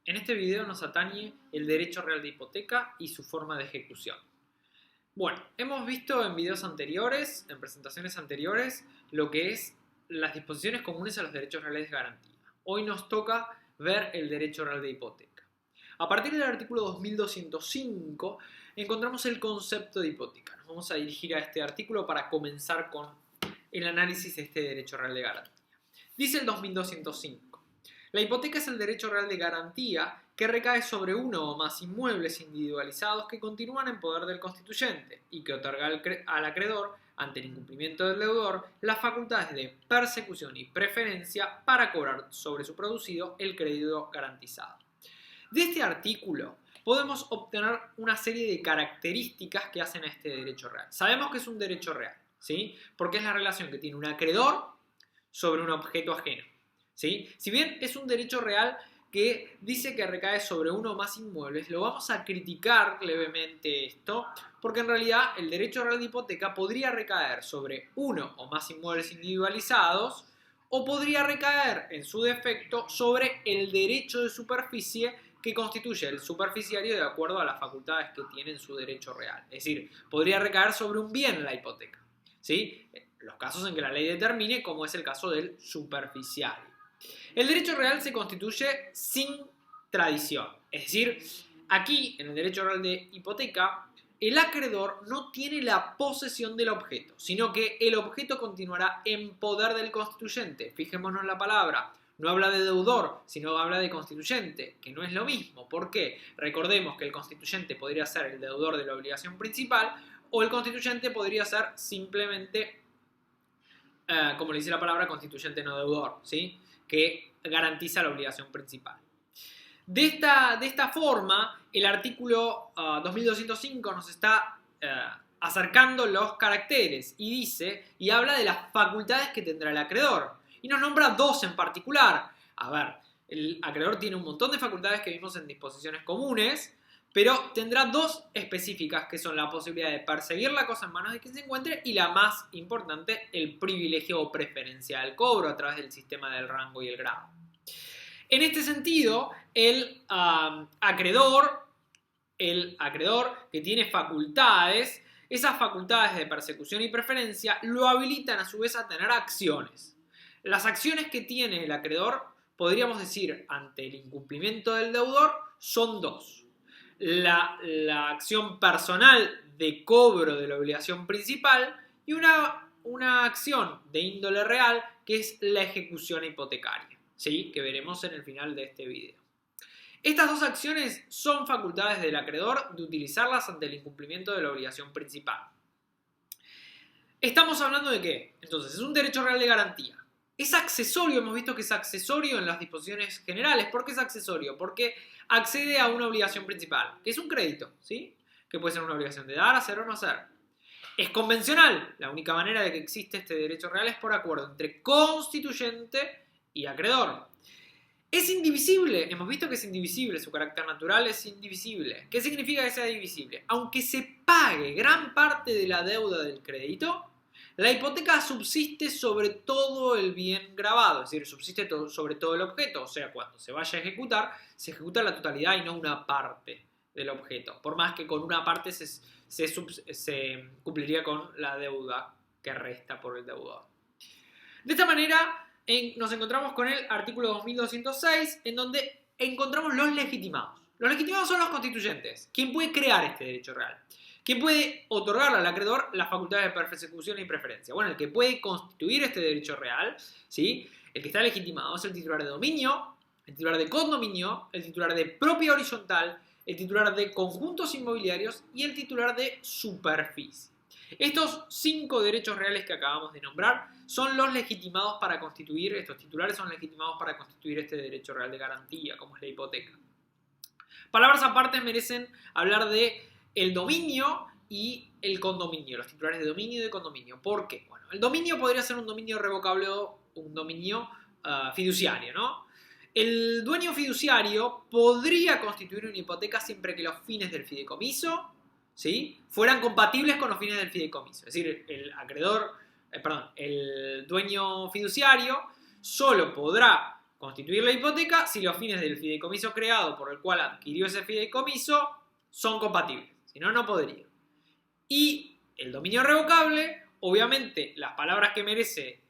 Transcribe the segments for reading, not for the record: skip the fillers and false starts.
En este video nos atañe el derecho real de hipoteca y su forma de ejecución. Bueno, hemos visto en videos anteriores, en presentaciones anteriores, lo que es las disposiciones comunes a los derechos reales de garantía. Hoy nos toca ver el derecho real de hipoteca. A partir del artículo 2205 encontramos el concepto de hipoteca. Nos vamos a dirigir a este artículo para comenzar con el análisis de este derecho real de garantía. Dice el 2205. La hipoteca es el derecho real de garantía que recae sobre uno o más inmuebles individualizados que continúan en poder del constituyente y que otorga al acreedor, ante el incumplimiento del deudor, las facultades de persecución y preferencia para cobrar sobre su producido el crédito garantizado. De este artículo podemos obtener una serie de características que hacen a este derecho real. Sabemos que es un derecho real, ¿sí? Porque es la relación que tiene un acreedor sobre un objeto ajeno, ¿sí? Si bien es un derecho real que dice que recae sobre uno o más inmuebles, lo vamos a criticar levemente esto, porque en realidad el derecho real de hipoteca podría recaer sobre uno o más inmuebles individualizados o podría recaer, en su defecto, sobre el derecho de superficie que constituye el superficiario de acuerdo a las facultades que tiene en su derecho real. Es decir, podría recaer sobre un bien la hipoteca, ¿sí? Los casos en que la ley determine, como es el caso del superficiario. El derecho real se constituye sin tradición. Es decir, aquí, en el derecho real de hipoteca, el acreedor no tiene la posesión del objeto, sino que el objeto continuará en poder del constituyente. Fijémonos en la palabra. No habla de deudor, sino habla de constituyente, que no es lo mismo. ¿Por qué? Recordemos que el constituyente podría ser el deudor de la obligación principal o el constituyente podría ser simplemente, como le dice la palabra, constituyente no deudor, ¿sí? Que garantiza la obligación principal. De esta forma, el artículo 2205 nos está acercando los caracteres y dice, y habla de las facultades que tendrá el acreedor. Y nos nombra dos en particular. A ver, el acreedor tiene un montón de facultades que vimos en disposiciones comunes, pero tendrá dos específicas que son la posibilidad de perseguir la cosa en manos de quien se encuentre y la más importante, el privilegio o preferencia del cobro a través del sistema del rango y el grado. En este sentido, el acreedor que tiene facultades, esas facultades de persecución y preferencia lo habilitan a su vez a tener acciones. Las acciones que tiene el acreedor, podríamos decir, ante el incumplimiento del deudor, son dos. La acción personal de cobro de la obligación principal y una acción de índole real que es la ejecución hipotecaria, ¿sí? Que veremos en el final de este video. Estas dos acciones son facultades del acreedor de utilizarlas ante el incumplimiento de la obligación principal. ¿Estamos hablando de qué? Entonces, es un derecho real de garantía. Es accesorio, hemos visto que es accesorio en las disposiciones generales. ¿Por qué es accesorio? Porque accede a una obligación principal, que es un crédito, ¿sí? Que puede ser una obligación de dar, hacer o no hacer. Es convencional. La única manera de que existe este derecho real es por acuerdo entre constituyente y acreedor. Es indivisible. Hemos visto que es indivisible. Su carácter natural es indivisible. ¿Qué significa que sea divisible? Aunque se pague gran parte de la deuda del crédito, la hipoteca subsiste sobre todo el bien grabado, es decir, subsiste sobre todo el objeto. O sea, cuando se vaya a ejecutar, se ejecuta la totalidad y no una parte del objeto. Por más que con una parte se cumpliría con la deuda que resta por el deudor. De esta manera, nos encontramos con el artículo 2206, en donde encontramos los legitimados. Los legitimados son los constituyentes. ¿Quién puede crear este derecho real? ¿Quién puede otorgarle al acreedor las facultades de persecución y preferencia? Bueno, el que puede constituir este derecho real, ¿sí? El que está legitimado es el titular de dominio, el titular de condominio, el titular de propia horizontal, el titular de conjuntos inmobiliarios y el titular de superficie. Estos 5 derechos reales que acabamos de nombrar son los legitimados para constituir, estos titulares son legitimados para constituir este derecho real de garantía, como es la hipoteca. Palabras aparte merecen hablar de el dominio y el condominio, los titulares de dominio y de condominio. ¿Por qué? Bueno, el dominio podría ser un dominio revocable o un dominio fiduciario, ¿no? El dueño fiduciario podría constituir una hipoteca siempre que los fines del fideicomiso, ¿sí?, fueran compatibles con los fines del fideicomiso. Es decir, el dueño fiduciario solo podrá constituir la hipoteca si los fines del fideicomiso creado por el cual adquirió ese fideicomiso son compatibles. Si no, no podría. Y el dominio revocable, obviamente, las palabras que merece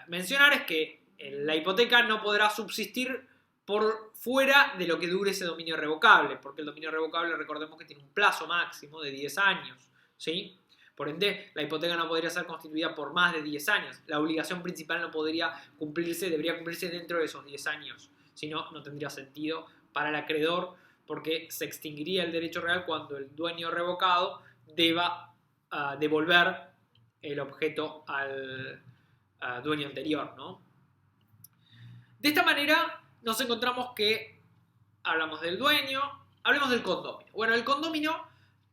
mencionar es que la hipoteca no podrá subsistir por fuera de lo que dure ese dominio revocable, porque el dominio revocable, recordemos que tiene un plazo máximo de 10 años, ¿sí? Por ende, la hipoteca no podría ser constituida por más de 10 años. La obligación principal no podría cumplirse, debería cumplirse dentro de esos 10 años. Si no, no tendría sentido para el acreedor, porque se extinguiría el derecho real cuando el dueño revocado deba devolver el objeto al dueño anterior, ¿no? De esta manera nos encontramos que hablamos del dueño, hablemos del condominio. Bueno, el condominio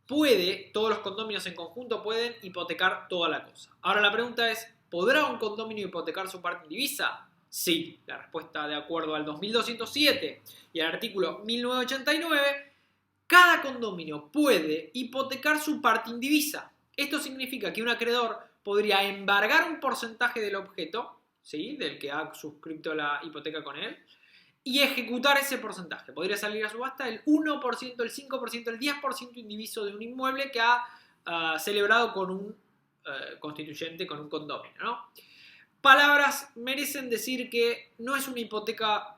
puede, todos los condominios en conjunto pueden hipotecar toda la cosa. Ahora la pregunta es, ¿podrá un condominio hipotecar su parte indivisa? Sí, la respuesta de acuerdo al 2207 y al artículo 1989, cada condominio puede hipotecar su parte indivisa. Esto significa que un acreedor podría embargar un porcentaje del objeto, ¿sí?, del que ha suscrito la hipoteca con él, y ejecutar ese porcentaje. Podría salir a subasta el 1%, el 5%, el 10% indiviso de un inmueble que ha celebrado con un constituyente, con un condominio, ¿no? Palabras merecen decir que no es una hipoteca,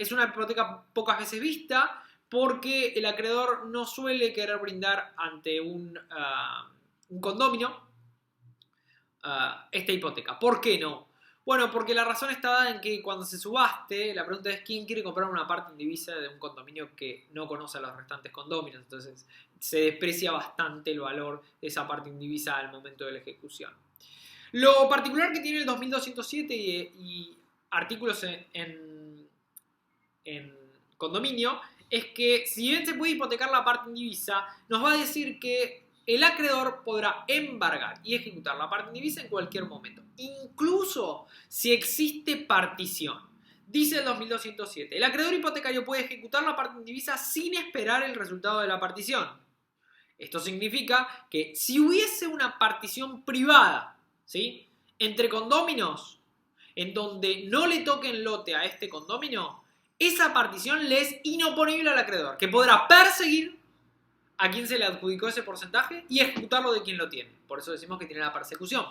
es una hipoteca pocas veces vista, porque el acreedor no suele querer brindar ante un condominio esta hipoteca. ¿Por qué no? Bueno, porque la razón está dada en que cuando se subaste, la pregunta es quién quiere comprar una parte indivisa de un condominio que no conoce a los restantes condominios. Entonces se desprecia bastante el valor de esa parte indivisa al momento de la ejecución. Lo particular que tiene el 2207 y artículos en condominio es que si bien se puede hipotecar la parte indivisa, nos va a decir que el acreedor podrá embargar y ejecutar la parte indivisa en cualquier momento, incluso si existe partición. Dice el 2207, el acreedor hipotecario puede ejecutar la parte indivisa sin esperar el resultado de la partición. Esto significa que si hubiese una partición privada, ¿sí?, entre condóminos, en donde no le toquen lote a este condominio, esa partición le es inoponible al acreedor, que podrá perseguir a quien se le adjudicó ese porcentaje y ejecutarlo de quien lo tiene. Por eso decimos que tiene la persecución.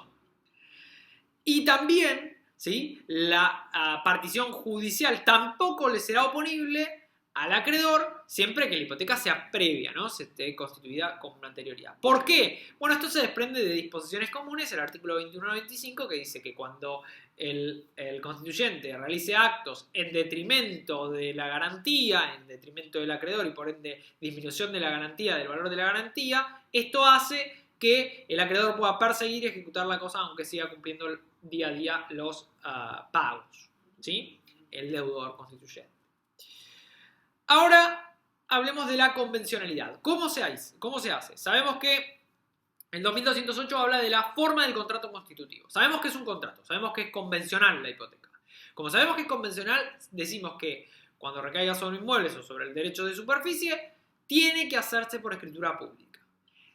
Y también, ¿sí?, la partición judicial tampoco le será oponible al acreedor siempre que la hipoteca sea previa, ¿no?, se esté constituida con anterioridad. ¿Por qué? Bueno, esto se desprende de disposiciones comunes, el artículo 21-25, que dice que cuando el constituyente realice actos en detrimento de la garantía, en detrimento del acreedor y por ende disminución de la garantía, del valor de la garantía, esto hace que el acreedor pueda perseguir y ejecutar la cosa aunque siga cumpliendo día a día los pagos, ¿sí?, el deudor constituyente. Ahora hablemos de la convencionalidad. ¿Cómo se hace? Sabemos que el 2208 habla de la forma del contrato constitutivo. Sabemos que es un contrato, sabemos que es convencional la hipoteca. Como sabemos que es convencional, decimos que cuando recaiga sobre inmuebles o sobre el derecho de superficie, tiene que hacerse por escritura pública.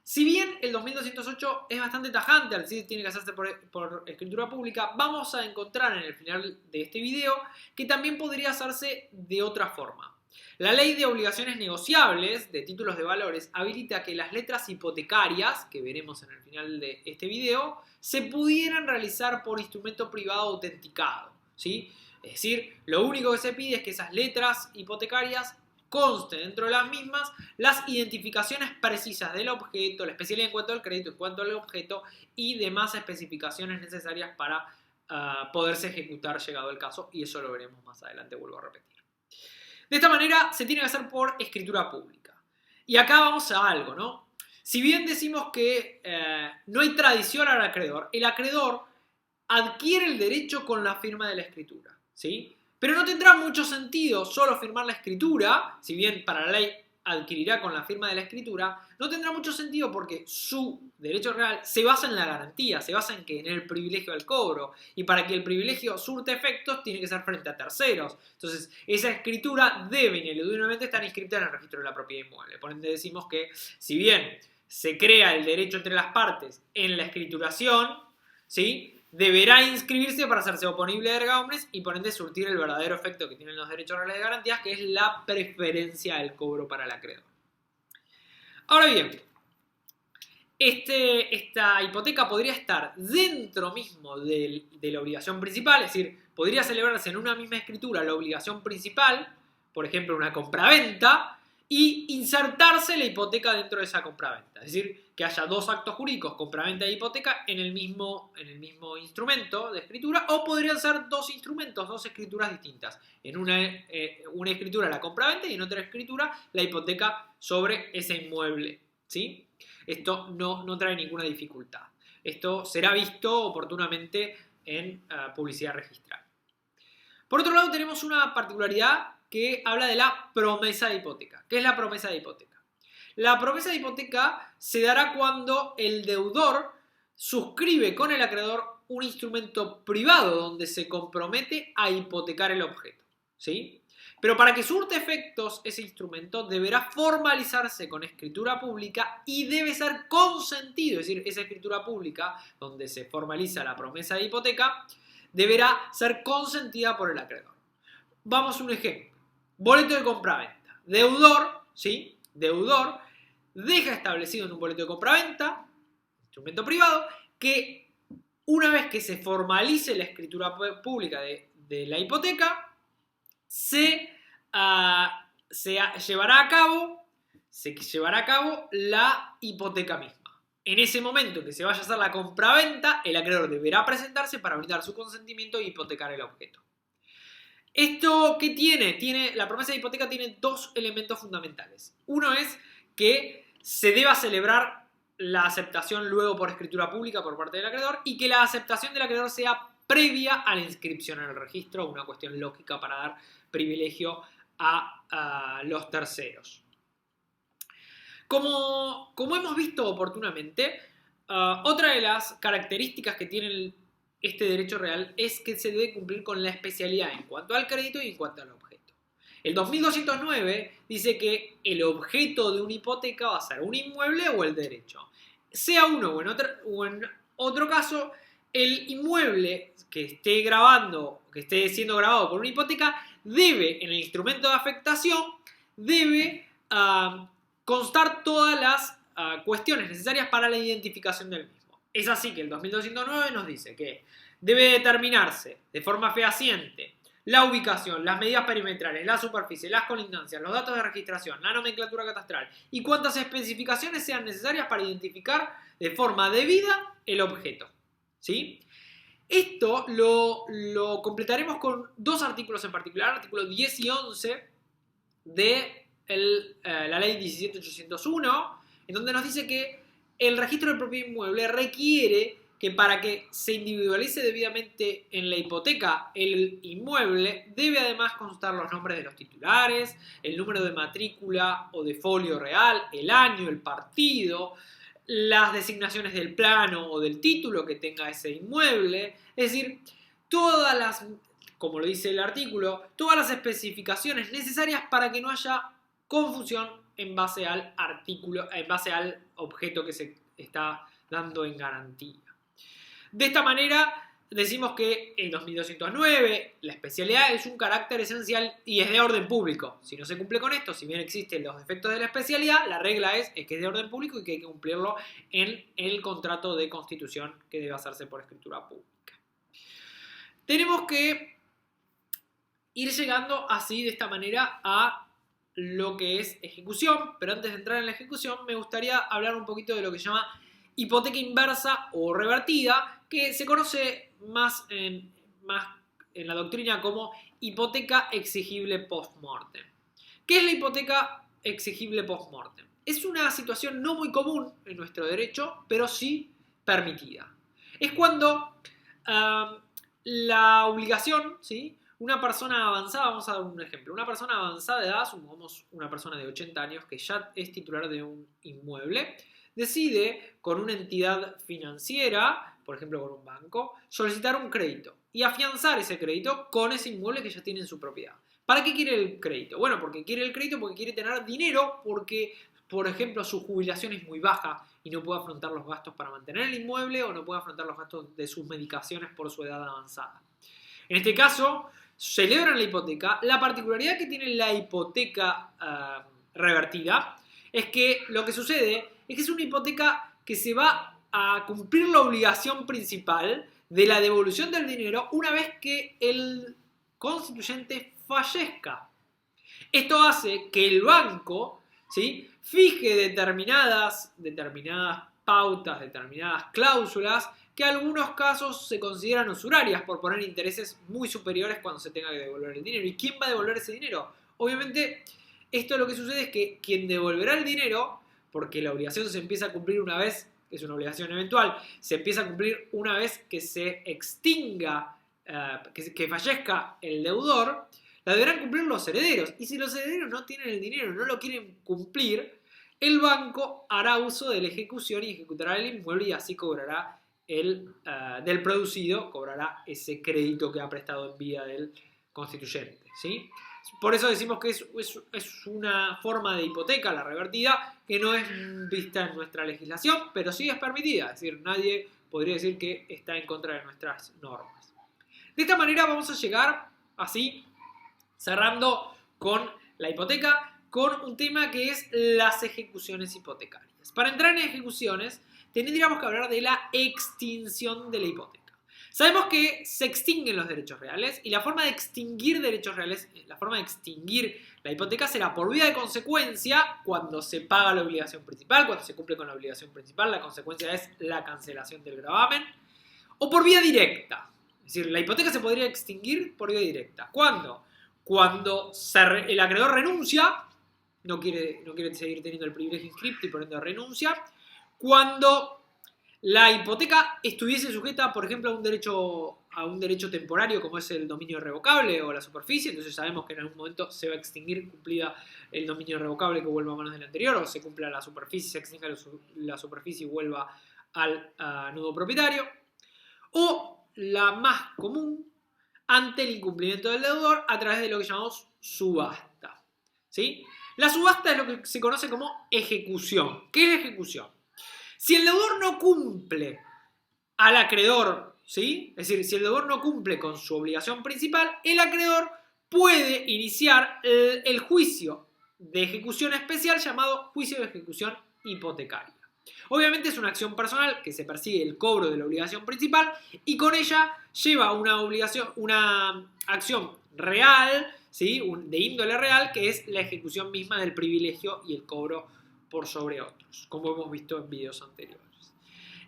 Si bien el 2208 es bastante tajante al decir tiene que hacerse por escritura pública, vamos a encontrar en el final de este video que también podría hacerse de otra forma. La ley de obligaciones negociables de títulos de valores habilita que las letras hipotecarias, que veremos en el final de este video, se pudieran realizar por instrumento privado autenticado, ¿sí? Es decir, lo único que se pide es que esas letras hipotecarias conste dentro de las mismas las identificaciones precisas del objeto, la especialidad en cuanto al crédito, en cuanto al objeto y demás especificaciones necesarias para poderse ejecutar llegado el caso, y eso lo veremos más adelante, vuelvo a repetir. De esta manera se tiene que hacer por escritura pública. Y acá vamos a algo, ¿no? Si bien decimos que no hay tradición al acreedor, el acreedor adquiere el derecho con la firma de la escritura, ¿sí? Pero no tendrá mucho sentido solo firmar la escritura, si bien para la ley adquirirá con la firma de la escritura, no tendrá mucho sentido porque su derecho real se basa en la garantía, se basa en el privilegio al cobro, y para que el privilegio surte efectos tiene que ser frente a terceros. Entonces esa escritura debe ineludiblemente estar inscrita en el registro de la propiedad inmueble. Por ende decimos que si bien se crea el derecho entre las partes en la escrituración, ¿sí?, deberá inscribirse para hacerse oponible de erga omnes y por ende surtir el verdadero efecto que tienen los derechos reales de garantías, que es la preferencia del cobro para el acreedor. Ahora bien, esta hipoteca podría estar dentro mismo de la obligación principal, es decir, podría celebrarse en una misma escritura la obligación principal, por ejemplo, una compraventa, y insertarse la hipoteca dentro de esa compraventa. Es decir, que haya dos actos jurídicos, compraventa e hipoteca, en el mismo instrumento de escritura, o podrían ser dos instrumentos, dos escrituras distintas. En una escritura la compraventa y en otra escritura la hipoteca sobre ese inmueble, ¿sí? Esto no trae ninguna dificultad. Esto será visto oportunamente en publicidad registral. Por otro lado, tenemos una particularidad que habla de la promesa de hipoteca. ¿Qué es la promesa de hipoteca? La promesa de hipoteca se dará cuando el deudor suscribe con el acreedor un instrumento privado donde se compromete a hipotecar el objeto, ¿sí? Pero para que surte efectos ese instrumento deberá formalizarse con escritura pública y debe ser consentido, es decir, esa escritura pública donde se formaliza la promesa de hipoteca deberá ser consentida por el acreedor. Vamos a un ejemplo. Boleto de compraventa. Deudor, ¿sí? Deudor deja establecido en un boleto de compraventa, instrumento privado, que una vez que se formalice la escritura pública de la hipoteca, se llevará a cabo la hipoteca misma. En ese momento que se vaya a hacer la compraventa, el acreedor deberá presentarse para brindar su consentimiento e hipotecar el objeto. ¿Esto qué tiene? La promesa de hipoteca tiene dos elementos fundamentales. Uno es que se deba celebrar la aceptación luego por escritura pública por parte del acreedor y que la aceptación del acreedor sea previa a la inscripción en el registro, una cuestión lógica para dar privilegio a los terceros. Como hemos visto oportunamente, otra de las características que tiene este derecho real es que se debe cumplir con la especialidad en cuanto al crédito y en cuanto al objeto. El 2209 dice que el objeto de una hipoteca va a ser un inmueble o el derecho. Sea uno o en otro caso, el inmueble que esté siendo grabado por una hipoteca debe, en el instrumento de afectación, debe constar todas las cuestiones necesarias para la identificación del mismo. Es así que el 2209 nos dice que debe determinarse de forma fehaciente la ubicación, las medidas perimetrales, la superficie, las colindancias, los datos de registración, la nomenclatura catastral y cuántas especificaciones sean necesarias para identificar de forma debida el objeto, ¿sí? Esto lo completaremos con dos artículos en particular, artículos 10 y 11 de la ley 17801, en donde nos dice que el registro del propio inmueble requiere que para que se individualice debidamente en la hipoteca el inmueble, debe además constar los nombres de los titulares, el número de matrícula o de folio real, el año, el partido, las designaciones del plano o del título que tenga ese inmueble, es decir, todas las, como lo dice el artículo, todas las especificaciones necesarias para que no haya confusión en base al artículo, en base al objeto que se está dando en garantía. De esta manera decimos que el 2209, la especialidad es un carácter esencial y es de orden público. Si no se cumple con esto, si bien existen los efectos de la especialidad, la regla es que es de orden público y que hay que cumplirlo en el contrato de constitución que debe hacerse por escritura pública. Tenemos que ir llegando así, de esta manera, a lo que es ejecución, pero antes de entrar en la ejecución me gustaría hablar un poquito de lo que se llama hipoteca inversa o revertida, que se conoce más en la doctrina como hipoteca exigible post-mortem. ¿Qué es la hipoteca exigible post-mortem? Es una situación no muy común en nuestro derecho, pero sí permitida. Es cuando la obligación, ¿sí? Una persona avanzada, vamos a dar un ejemplo, una persona avanzada de edad, supongamos una persona de 80 años que ya es titular de un inmueble, decide con una entidad financiera, por ejemplo con un banco, solicitar un crédito y afianzar ese crédito con ese inmueble que ya tiene en su propiedad. ¿Para qué quiere el crédito? Bueno, porque quiere el crédito porque quiere tener dinero, porque por ejemplo, su jubilación es muy baja y no puede afrontar los gastos para mantener el inmueble o no puede afrontar los gastos de sus medicaciones por su edad avanzada. En este caso, celebran la hipoteca. La particularidad que tiene la hipoteca revertida es que lo que sucede es que es una hipoteca que se va a cumplir la obligación principal de la devolución del dinero una vez que el constituyente fallezca. Esto hace que el banco, ¿sí?, fije determinadas pautas, determinadas cláusulas que en algunos casos se consideran usurarias por poner intereses muy superiores cuando se tenga que devolver el dinero. ¿Y quién va a devolver ese dinero? Obviamente, esto lo que sucede es que quien devolverá el dinero, porque la obligación se empieza a cumplir una vez, es una obligación eventual, se empieza a cumplir una vez que se extinga, que fallezca el deudor, la deberán cumplir los herederos. Y si los herederos no tienen el dinero, no lo quieren cumplir, el banco hará uso de la ejecución y ejecutará el inmueble y así cobrará del producido, cobrará ese crédito que ha prestado en vida del constituyente, ¿sí? Por eso decimos que es una forma de hipoteca, la revertida, que no es vista en nuestra legislación, pero sí es permitida. Es decir, nadie podría decir que está en contra de nuestras normas. De esta manera vamos a llegar, así, cerrando con la hipoteca, con un tema que es las ejecuciones hipotecarias. Para entrar en ejecuciones, tendríamos que hablar de la extinción de la hipoteca. Sabemos que se extinguen los derechos reales y la forma de extinguir derechos reales, la forma de extinguir la hipoteca será por vía de consecuencia cuando se paga la obligación principal, cuando se cumple con la obligación principal, la consecuencia es la cancelación del gravamen, o por vía directa. Es decir, la hipoteca se podría extinguir por vía directa. ¿Cuándo? Cuando el acreedor renuncia, no quiere seguir teniendo el privilegio inscripto y por ende renuncia. Cuando la hipoteca estuviese sujeta, por ejemplo, a un derecho temporario como es el dominio irrevocable o la superficie, entonces sabemos que en algún momento se va a extinguir cumplida el dominio irrevocable que vuelva a manos del anterior, o se cumpla la superficie, se extinga la superficie y vuelva al nudo propietario. O la más común, ante el incumplimiento del deudor a través de lo que llamamos subasta, ¿sí? La subasta es lo que se conoce como ejecución. ¿Qué es la ejecución? Si el deudor no cumple al acreedor, ¿sí?, es decir, si el deudor no cumple con su obligación principal, el acreedor puede iniciar el juicio de ejecución especial llamado juicio de ejecución hipotecaria. Obviamente es una acción personal que se persigue el cobro de la obligación principal y con ella lleva una acción real, ¿sí?, de índole real, que es la ejecución misma del privilegio y el cobro por sobre otros, como hemos visto en videos anteriores.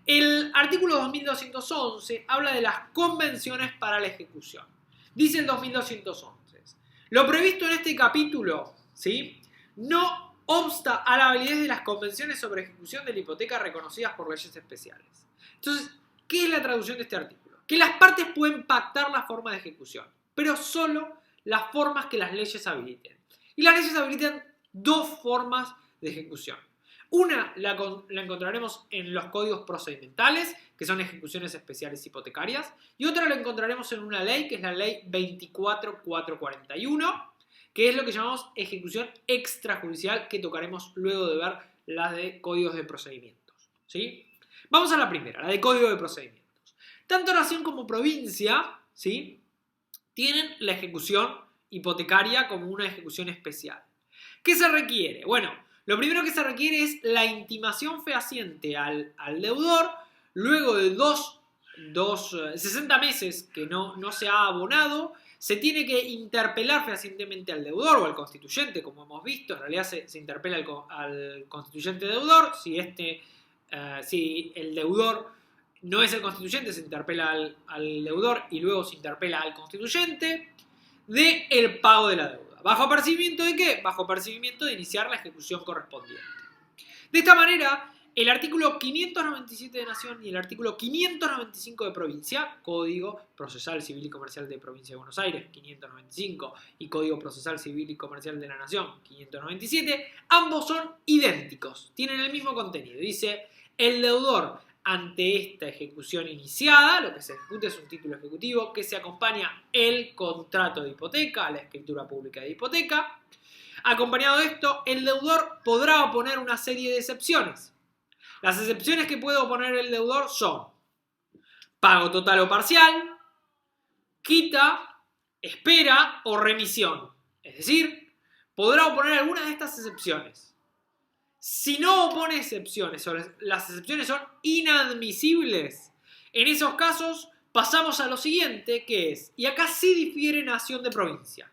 El artículo 2211 habla de las convenciones para la ejecución. Dice el 2211, lo previsto en este capítulo, ¿sí?, no obsta a la validez de las convenciones sobre ejecución de la hipoteca reconocidas por leyes especiales. Entonces, ¿qué es la traducción de este artículo? Que las partes pueden pactar la forma de ejecución, pero solo las formas que las leyes habiliten. Y las leyes habilitan dos formas de ejecución. Una la encontraremos en los códigos procedimentales, que son ejecuciones especiales hipotecarias, y otra la encontraremos en una ley, que es la ley 24441, que es lo que llamamos ejecución extrajudicial, que tocaremos luego de ver las de códigos de procedimientos, ¿sí? Vamos a la primera, la de código de procedimientos. Tanto nación como provincia, ¿sí?, tienen la ejecución hipotecaria como una ejecución especial. ¿Qué se requiere? Bueno, lo primero que se requiere es la intimación fehaciente al deudor luego de 60 meses que no se ha abonado. Se tiene que interpelar fehacientemente al deudor o al constituyente, como hemos visto. En realidad se interpela al constituyente deudor. Si el deudor no es el constituyente, se interpela al deudor y luego se interpela al constituyente del pago de la deuda. ¿Bajo apercibimiento de qué? Bajo apercibimiento de iniciar la ejecución correspondiente. De esta manera, el artículo 597 de Nación y el artículo 595 de Provincia, Código Procesal Civil y Comercial de Provincia de Buenos Aires, 595, y Código Procesal Civil y Comercial de la Nación, 597, ambos son idénticos, tienen el mismo contenido. Dice, el deudor ante esta ejecución iniciada, lo que se ejecuta es un título ejecutivo que se acompaña el contrato de hipoteca, a la escritura pública de hipoteca. Acompañado de esto, el deudor podrá oponer una serie de excepciones. Las excepciones que puede oponer el deudor son pago total o parcial, quita, espera o remisión. Es decir, podrá oponer algunas de estas excepciones. Si no opone excepciones o las excepciones son inadmisibles, en esos casos pasamos a lo siguiente, que es, y acá sí difiere nación de provincia.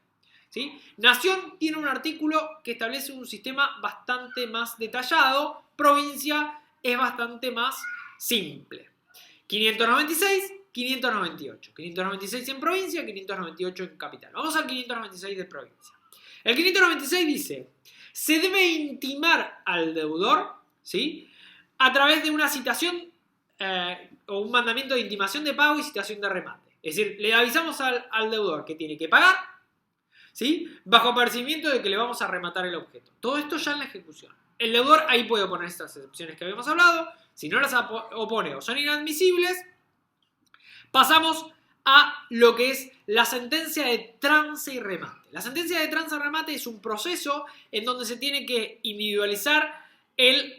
¿Sí? Nación tiene un artículo que establece un sistema bastante más detallado, provincia es bastante más simple. 596, 598. 596 en provincia, 598 en capital. Vamos al 596 de provincia. El 596 dice, se debe intimar al deudor, ¿sí?, a través de una citación o un mandamiento de intimación de pago y citación de remate. Es decir, le avisamos al deudor que tiene que pagar, ¿sí?, bajo percibimiento de que le vamos a rematar el objeto. Todo esto ya en la ejecución. El deudor ahí puede oponer estas excepciones que habíamos hablado. Si no las opone o son inadmisibles, pasamos a lo que es la sentencia de trance y remate. La sentencia de trance y remate es un proceso en donde se tiene que individualizar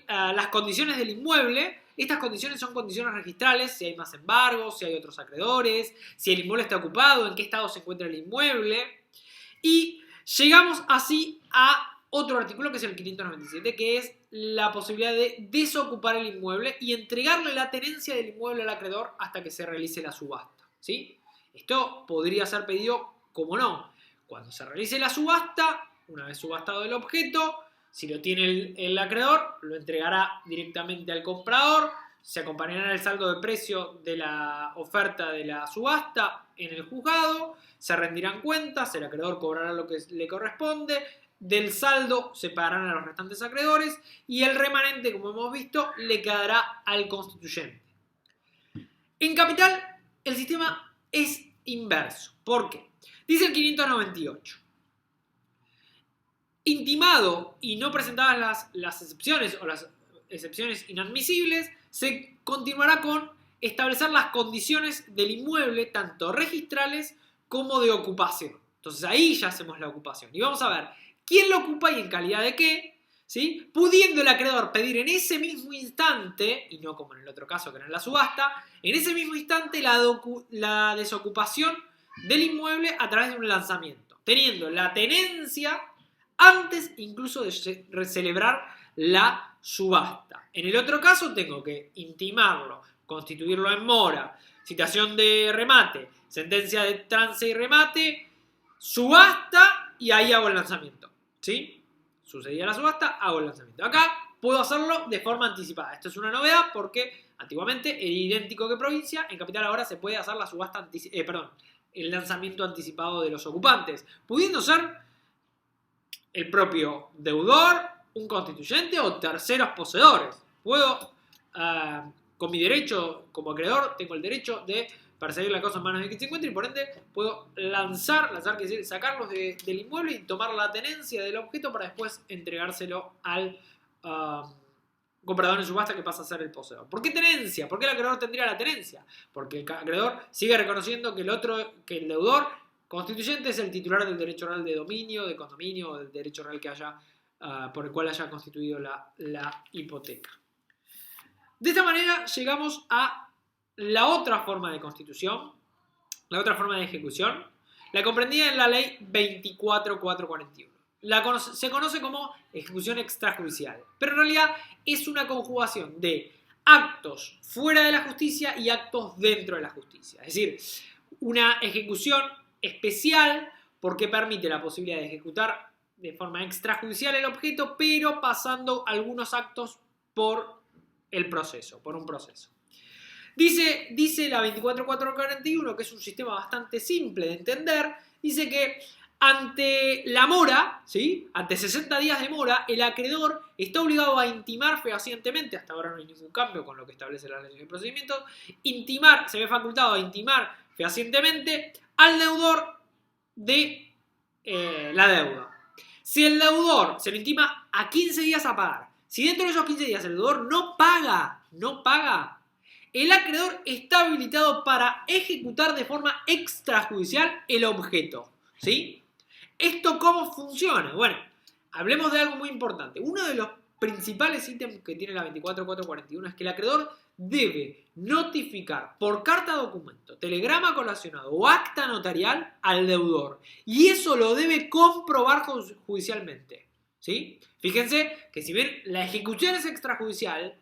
las condiciones del inmueble. Estas condiciones son condiciones registrales, si hay más embargos, si hay otros acreedores, si el inmueble está ocupado, en qué estado se encuentra el inmueble. Y llegamos así a otro artículo que es el 597, que es la posibilidad de desocupar el inmueble y entregarle la tenencia del inmueble al acreedor hasta que se realice la subasta, ¿sí? Esto podría ser pedido, como no, cuando se realice la subasta, una vez subastado el objeto, si lo tiene el acreedor, lo entregará directamente al comprador, se acompañará el saldo de precio de la oferta de la subasta en el juzgado, se rendirán cuentas, el acreedor cobrará lo que le corresponde, del saldo se pagarán a los restantes acreedores y el remanente, como hemos visto, le quedará al constituyente. En capital, el sistema es inverso. ¿Por qué? Dice el 598. Intimado y no presentadas las excepciones o las excepciones inadmisibles, se continuará con establecer las condiciones del inmueble, tanto registrales como de ocupación. Entonces ahí ya hacemos la ocupación. Y vamos a ver quién lo ocupa y en calidad de qué, ¿sí? Pudiendo el acreedor pedir en ese mismo instante, y no como en el otro caso que era en la subasta, en ese mismo instante la desocupación del inmueble a través de un lanzamiento, teniendo la tenencia antes incluso de celebrar la subasta. En el otro caso tengo que intimarlo, constituirlo en mora, citación de remate, sentencia de trance y remate, subasta y ahí hago el lanzamiento. ¿Sí? Sucedía la subasta, hago el lanzamiento. Acá puedo hacerlo de forma anticipada. Esto es una novedad porque antiguamente era idéntico que provincia. En capital ahora se puede hacer la subasta el lanzamiento anticipado de los ocupantes, pudiendo ser el propio deudor, un constituyente o terceros poseedores. Puedo, con mi derecho como acreedor, tengo el derecho de perseguir la causa en manos de quien se encuentre y por ende puedo lanzar quiere decir sacarlos del inmueble y tomar la tenencia del objeto para después entregárselo al comprador en subasta que pasa a ser el poseedor. ¿Por qué tenencia? ¿Por qué el acreedor tendría la tenencia? Porque el acreedor sigue reconociendo que el deudor constituyente es el titular del derecho real de dominio, de condominio o del derecho real que haya, por el cual haya constituido la hipoteca. De esta manera llegamos a la otra forma de constitución, la otra forma de ejecución, la comprendida en la ley 24441. Se conoce como ejecución extrajudicial, pero en realidad es una conjugación de actos fuera de la justicia y actos dentro de la justicia. Es decir, una ejecución especial porque permite la posibilidad de ejecutar de forma extrajudicial el objeto, pero pasando algunos actos por un proceso. Dice la 24441, que es un sistema bastante simple de entender, dice que ante la mora, ¿sí?, ante 60 días de mora, el acreedor está obligado a intimar fehacientemente, hasta ahora no hay ningún cambio con lo que establece la ley de procedimientos, se ve facultado a intimar fehacientemente al deudor de la deuda. Si el deudor se lo intima a 15 días a pagar, si dentro de esos 15 días el deudor no paga, el acreedor está habilitado para ejecutar de forma extrajudicial el objeto, ¿sí? ¿Esto cómo funciona? Bueno, hablemos de algo muy importante. Uno de los principales ítems que tiene la 24441 es que el acreedor debe notificar por carta documento, telegrama colacionado o acta notarial al deudor. Y eso lo debe comprobar judicialmente. ¿Sí? Fíjense que si bien la ejecución es extrajudicial,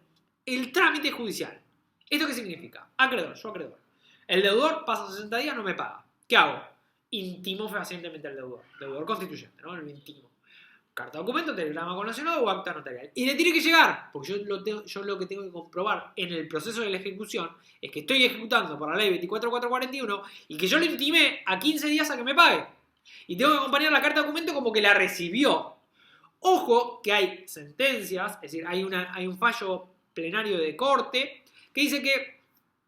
el trámite es judicial. ¿Esto qué significa? Acreedor, yo acreedor. El deudor pasa 60 días, no me paga. ¿Qué hago? Intimo fehacientemente al deudor. Deudor constituyente, ¿no? Lo intimo. Carta documento, telegrama colacionado o acta notarial. Y le tiene que llegar, porque yo lo que tengo que comprobar en el proceso de la ejecución es que estoy ejecutando por la ley 24441 y que yo lo intimé a 15 días a que me pague. Y tengo que acompañar la carta documento como que la recibió. Ojo que hay sentencias, es decir, hay un fallo plenario de corte que dice que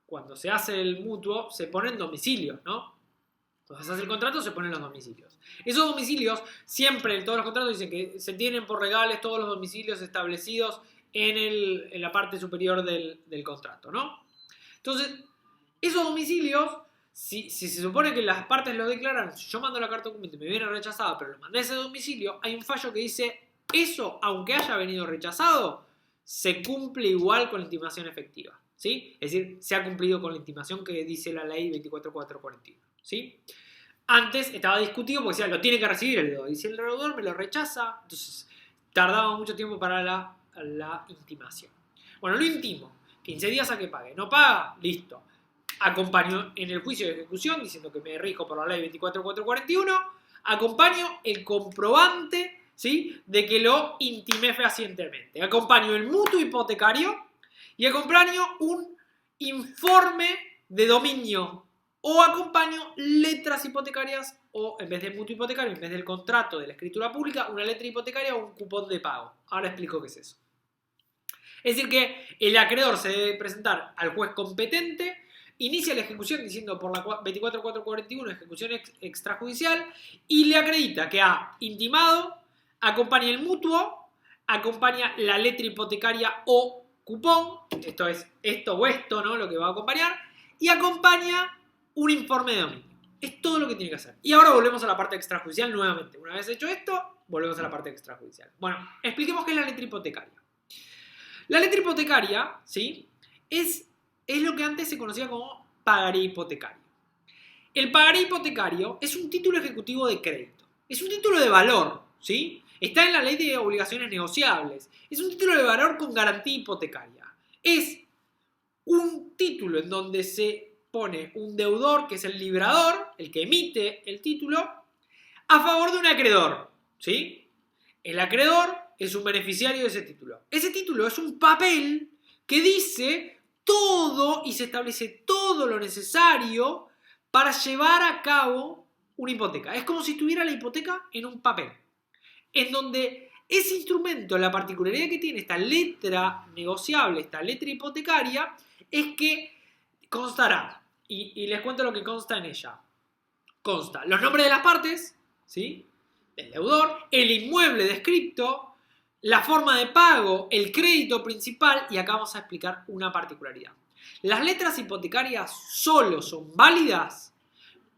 cuando se hace el mutuo se ponen domicilios, ¿no? Cuando se hace el contrato se ponen los domicilios. Esos domicilios, siempre en todos los contratos dicen que se tienen por legales todos los domicilios establecidos en la parte superior del contrato, ¿no? Entonces, esos domicilios, si se supone que las partes lo declaran, si yo mando la carta documento y me viene rechazada, pero lo mandé a ese domicilio, hay un fallo que dice, eso, aunque haya venido rechazado, se cumple igual con la intimación efectiva, ¿sí? Es decir, se ha cumplido con la intimación que dice la ley 24441, ¿sí? Antes estaba discutido porque decía, lo tiene que recibir el deudor. Y si el deudor me lo rechaza, entonces tardaba mucho tiempo para la intimación. Bueno, lo intimo. 15 días a que pague. No paga, listo. Acompaño en el juicio de ejecución, diciendo que me rijo por la ley 24441. Acompaño el comprobante, ¿sí?, de que lo intimé fehacientemente. Acompaño el mutuo hipotecario y acompaño un informe de dominio. O acompaño letras hipotecarias o en vez del mutuo hipotecario, en vez del contrato de la escritura pública, una letra hipotecaria o un cupón de pago. Ahora explico qué es eso. Es decir que el acreedor se debe presentar al juez competente, inicia la ejecución diciendo por la 24441 ejecución extrajudicial y le acredita que ha intimado, acompaña el mutuo, acompaña la letra hipotecaria o cupón, esto es esto o esto, ¿no?, lo que va a acompañar, y acompaña un informe de dominio. Es todo lo que tiene que hacer. Y ahora volvemos a la parte extrajudicial nuevamente. Una vez hecho esto, volvemos a la parte extrajudicial. Bueno, expliquemos qué es la letra hipotecaria. La letra hipotecaria, ¿sí?, es lo que antes se conocía como pagaré hipotecario. El pagaré hipotecario es un título ejecutivo de crédito. Es un título de valor, ¿sí? Está en la ley de obligaciones negociables. Es un título de valor con garantía hipotecaria. Es un título en donde se pone un deudor, que es el librador, el que emite el título, a favor de un acreedor, ¿sí? El acreedor es un beneficiario de ese título. Ese título es un papel que dice todo y se establece todo lo necesario para llevar a cabo una hipoteca. Es como si tuviera la hipoteca en un papel, en donde ese instrumento, la particularidad que tiene esta letra negociable, esta letra hipotecaria, es que constará, y les cuento lo que consta en ella. Consta los nombres de las partes, ¿sí?, del deudor, el inmueble descripto, la forma de pago, el crédito principal, y acá vamos a explicar una particularidad. Las letras hipotecarias solo son válidas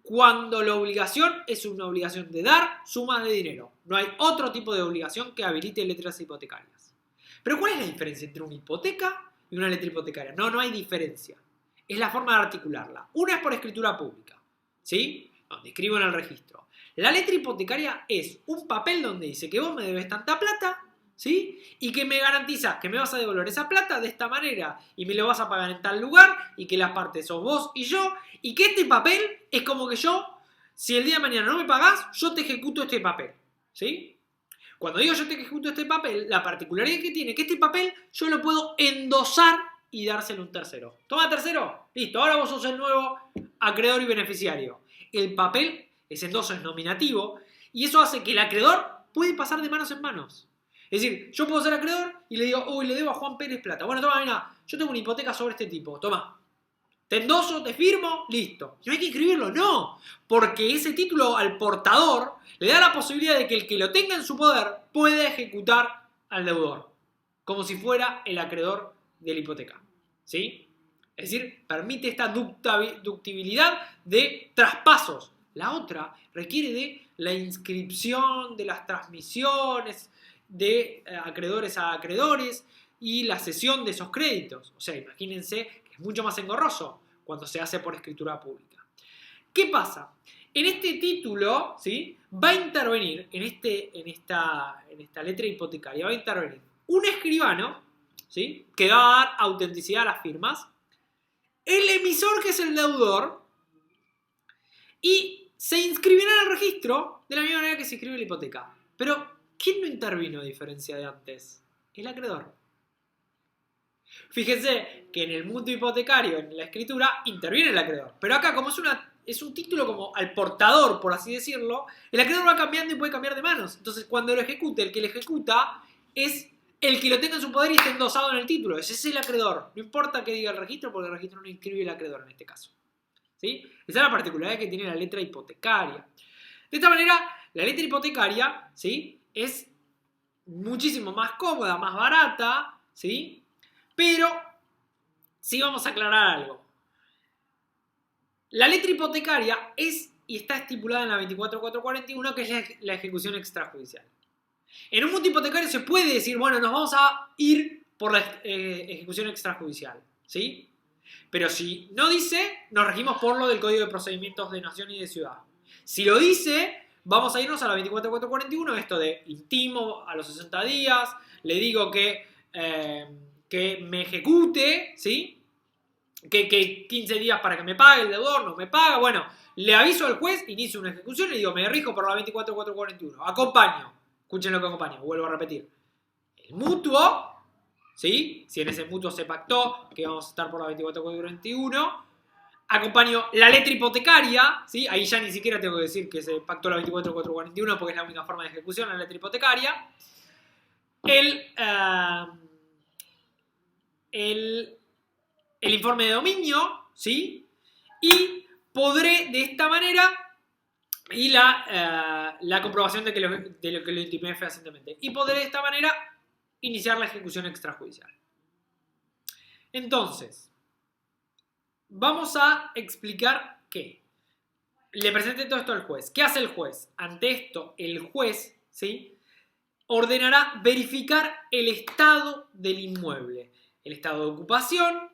cuando la obligación es una obligación de dar sumas de dinero. No hay otro tipo de obligación que habilite letras hipotecarias. Pero ¿cuál es la diferencia entre una hipoteca y una letra hipotecaria? No hay diferencia. Es la forma de articularla. Una es por escritura pública, ¿sí?, donde escribo en el registro. La letra hipotecaria es un papel donde dice que vos me debes tanta plata, ¿sí?, y que me garantizás que me vas a devolver esa plata de esta manera y me lo vas a pagar en tal lugar y que las partes sos vos y yo, y que este papel es como que yo, si el día de mañana no me pagás, yo te ejecuto este papel, ¿sí? Cuando digo yo te ejecuto este papel, la particularidad que tiene que este papel yo lo puedo endosar y dárselo a un tercero. Toma, tercero, listo, ahora vos sos el nuevo acreedor y beneficiario. El papel, ese endoso es nominativo, y eso hace que el acreedor puede pasar de manos en manos. Es decir, yo puedo ser acreedor y le digo, uy, le debo a Juan Pérez plata. Bueno, toma, mira, yo tengo una hipoteca sobre este tipo, toma. Te endoso, te firmo, listo. No hay que escribirlo, no. Porque ese título al portador le da la posibilidad de que el que lo tenga en su poder pueda ejecutar al deudor. Como si fuera el acreedor de la hipoteca, ¿sí? Es decir, permite esta ductibilidad de traspasos La otra requiere de la inscripción, de las transmisiones de acreedores a acreedores y la cesión de esos créditos. O sea, imagínense que es mucho más engorroso cuando se hace por escritura pública. ¿Qué pasa? En este título, ¿sí?, va a intervenir, en esta letra hipotecaria, va a intervenir un escribano, ¿sí?, que va a dar autenticidad a las firmas, el emisor, que es el deudor, y se inscribirá en el registro de la misma manera que se inscribe la hipoteca. Pero, ¿quién no intervino a diferencia de antes? El acreedor. Fíjense que en el mutuo hipotecario, en la escritura, interviene el acreedor. Pero acá, como es un título como al portador, por así decirlo, el acreedor va cambiando y puede cambiar de manos. Entonces, cuando lo ejecute, el que lo ejecuta es el que lo tenga en su poder y esté endosado en el título. Ese es el acreedor. No importa qué diga el registro, porque el registro no inscribe el acreedor en este caso. ¿Sí? Esa es la particularidad que tiene la letra hipotecaria. De esta manera, la letra hipotecaria, ¿sí?, es muchísimo más cómoda, más barata, ¿sí? Pero sí vamos a aclarar algo. La letra hipotecaria es y está estipulada en la 24.441, que es la ejecución extrajudicial. En un mutuo hipotecario se puede decir, bueno, nos vamos a ir por la ejecución extrajudicial, ¿sí? Pero si no dice, nos regimos por lo del Código de Procedimientos de Nación y de Ciudad. Si lo dice, vamos a irnos a la 24.441, esto de intimo a los 60 días, le digo que me ejecute, ¿sí?, que 15 días para que me pague el deudor, no me paga, bueno, le aviso al juez, inicio una ejecución y le digo, me rijo por la 24.441, acompaño, escuchen lo que acompaño, vuelvo a repetir, el mutuo, ¿sí?, si en ese mutuo se pactó que vamos a estar por la 24.441, acompaño la letra hipotecaria, ¿sí?, ahí ya ni siquiera tengo que decir que se pactó la 24.441 porque es la única forma de ejecución, la letra hipotecaria, el informe de dominio, ¿sí?, y podré de esta manera, y la comprobación de lo que lo intimé fehacientemente, y podré de esta manera iniciar la ejecución extrajudicial. Entonces, vamos a explicar qué. Le presenté todo esto al juez. ¿Qué hace el juez? Ante esto, el juez, ¿sí?, ordenará verificar el estado del inmueble, el estado de ocupación,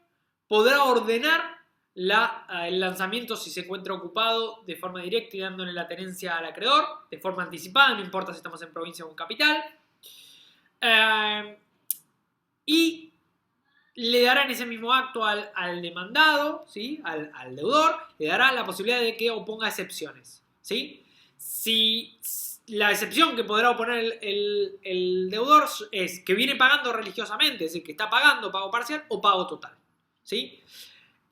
podrá ordenar el lanzamiento si se encuentra ocupado de forma directa y dándole la tenencia al acreedor, de forma anticipada, no importa si estamos en provincia o en capital. Y le dará en ese mismo acto al demandado, ¿sí?, al deudor, le dará la posibilidad de que oponga excepciones, ¿sí? Si la excepción que podrá oponer el deudor es que viene pagando religiosamente, es decir, que está pagando pago parcial o pago total, ¿sí?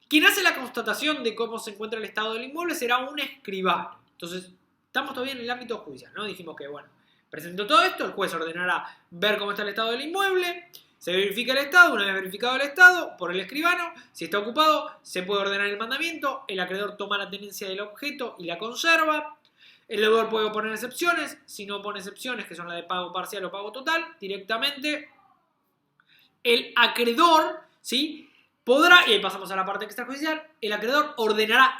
Quien hace la constatación de cómo se encuentra el estado del inmueble será un escribano. Entonces, estamos todavía en el ámbito judicial, ¿no? Dijimos que, bueno, presentó todo esto, el juez ordenará ver cómo está el estado del inmueble, se verifica el estado, una vez verificado el estado por el escribano, si está ocupado, se puede ordenar el mandamiento, el acreedor toma la tenencia del objeto y la conserva, el deudor puede oponer excepciones, si no opone excepciones, que son las de pago parcial o pago total, directamente el acreedor, ¿sí?, podrá, y ahí pasamos a la parte extrajudicial, el acreedor ordenará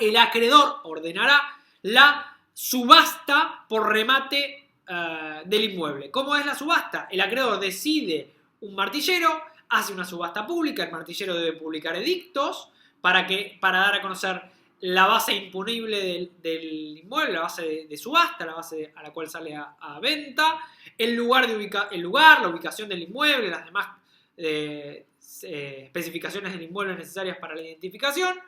la subasta por remate del inmueble. ¿Cómo es la subasta? El acreedor decide un martillero, hace una subasta pública, el martillero debe publicar edictos para dar a conocer la base imponible del inmueble, la base de subasta, la base a la cual sale a venta, el lugar, la ubicación del inmueble, las demás especificaciones del inmueble necesarias para la identificación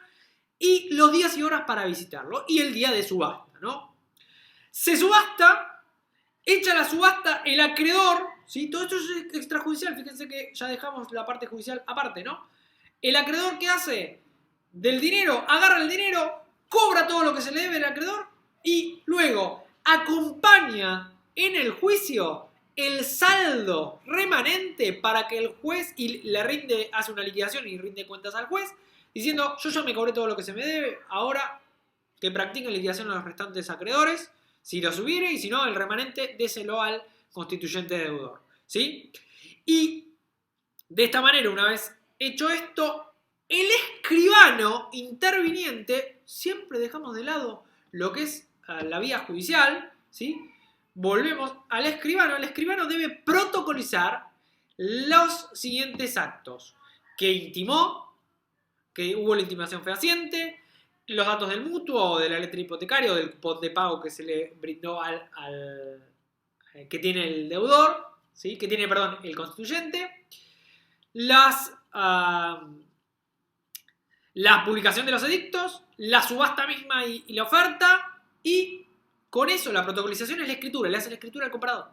y los días y horas para visitarlo y el día de subasta, ¿no? Se subasta, echa la subasta el acreedor, ¿sí? Todo esto es extrajudicial, fíjense que ya dejamos la parte judicial aparte, ¿no? El acreedor, ¿qué hace? Del dinero, agarra el dinero, cobra todo lo que se le debe al acreedor y luego acompaña en el juicio el saldo remanente para que el juez hace una liquidación y rinde cuentas al juez diciendo, yo ya me cobré todo lo que se me debe, ahora que practiquen liquidación a los restantes acreedores, si los hubiere, y si no, el remanente déselo al constituyente deudor, ¿sí? Y de esta manera, una vez hecho esto, el escribano interviniente, siempre dejamos de lado lo que es a la vía judicial, ¿sí? Volvemos al escribano. El escribano debe protocolizar los siguientes actos: que intimó, que hubo la intimación fehaciente, los datos del mutuo o de la letra hipotecaria o del cupón de pago que se le brindó que tiene el deudor, ¿sí? Que tiene, perdón, el constituyente, la publicación de los edictos, la subasta misma y la oferta, y con eso la protocolización es la escritura, le hace la escritura al comprador.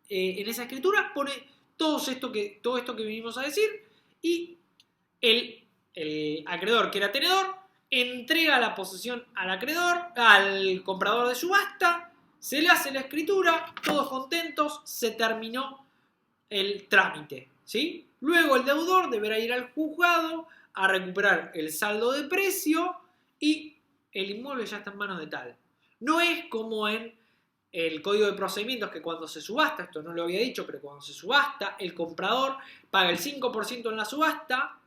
En esa escritura pone todo esto que vinimos a decir, y el acreedor, que era tenedor, entrega la posesión al comprador de subasta, se le hace la escritura, todos contentos, se terminó el trámite, ¿sí? Luego el deudor deberá ir al juzgado a recuperar el saldo de precio y el inmueble ya está en manos de tal. No es como en el Código de Procedimientos, que cuando se subasta, esto no lo había dicho, pero cuando se subasta, el comprador paga el 5% en la subasta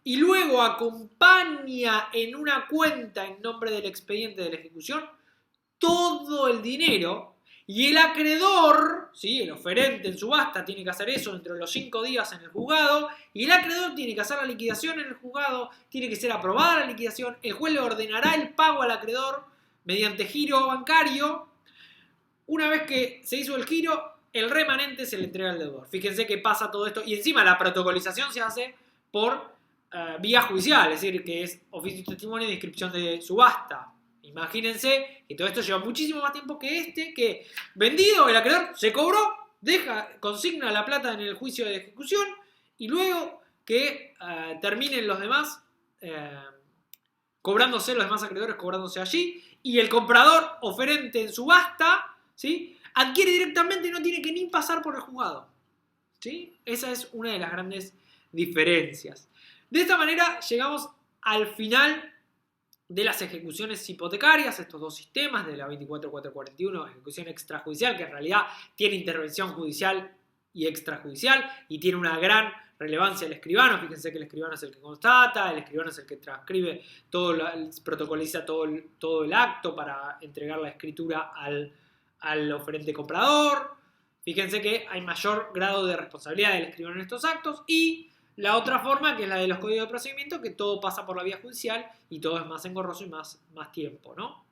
y luego acompaña en una cuenta en nombre del expediente de la ejecución todo el dinero, y el acreedor, ¿sí? El oferente en subasta tiene que hacer eso dentro de los 5 días en el juzgado, y el acreedor tiene que hacer la liquidación en el juzgado, tiene que ser aprobada la liquidación, el juez le ordenará el pago al acreedor mediante giro bancario. Una vez que se hizo el giro, el remanente se le entrega al deudor. Fíjense que pasa todo esto, y encima la protocolización se hace por vía judicial, es decir, que es oficio de testimonio de inscripción de subasta. Imagínense que todo esto lleva muchísimo más tiempo que vendido, el acreedor se cobró, consigna la plata en el juicio de ejecución, y luego que terminen los demás cobrándose, los demás acreedores cobrándose allí, y el comprador oferente en subasta, ¿sí? Adquiere directamente y no tiene que ni pasar por el juzgado, ¿sí? Esa es una de las grandes diferencias. De esta manera llegamos al final de las ejecuciones hipotecarias, estos dos sistemas de la 24441, ejecución extrajudicial, que en realidad tiene intervención judicial y extrajudicial, y tiene una gran relevancia el escribano. Fíjense que el escribano es el que constata, el escribano es el que transcribe, protocoliza todo el acto para entregar la escritura al oferente comprador. Fíjense que hay mayor grado de responsabilidad del escribano en estos actos, y la otra forma, que es la de los códigos de procedimiento, que todo pasa por la vía judicial y todo es más engorroso y más tiempo, ¿no?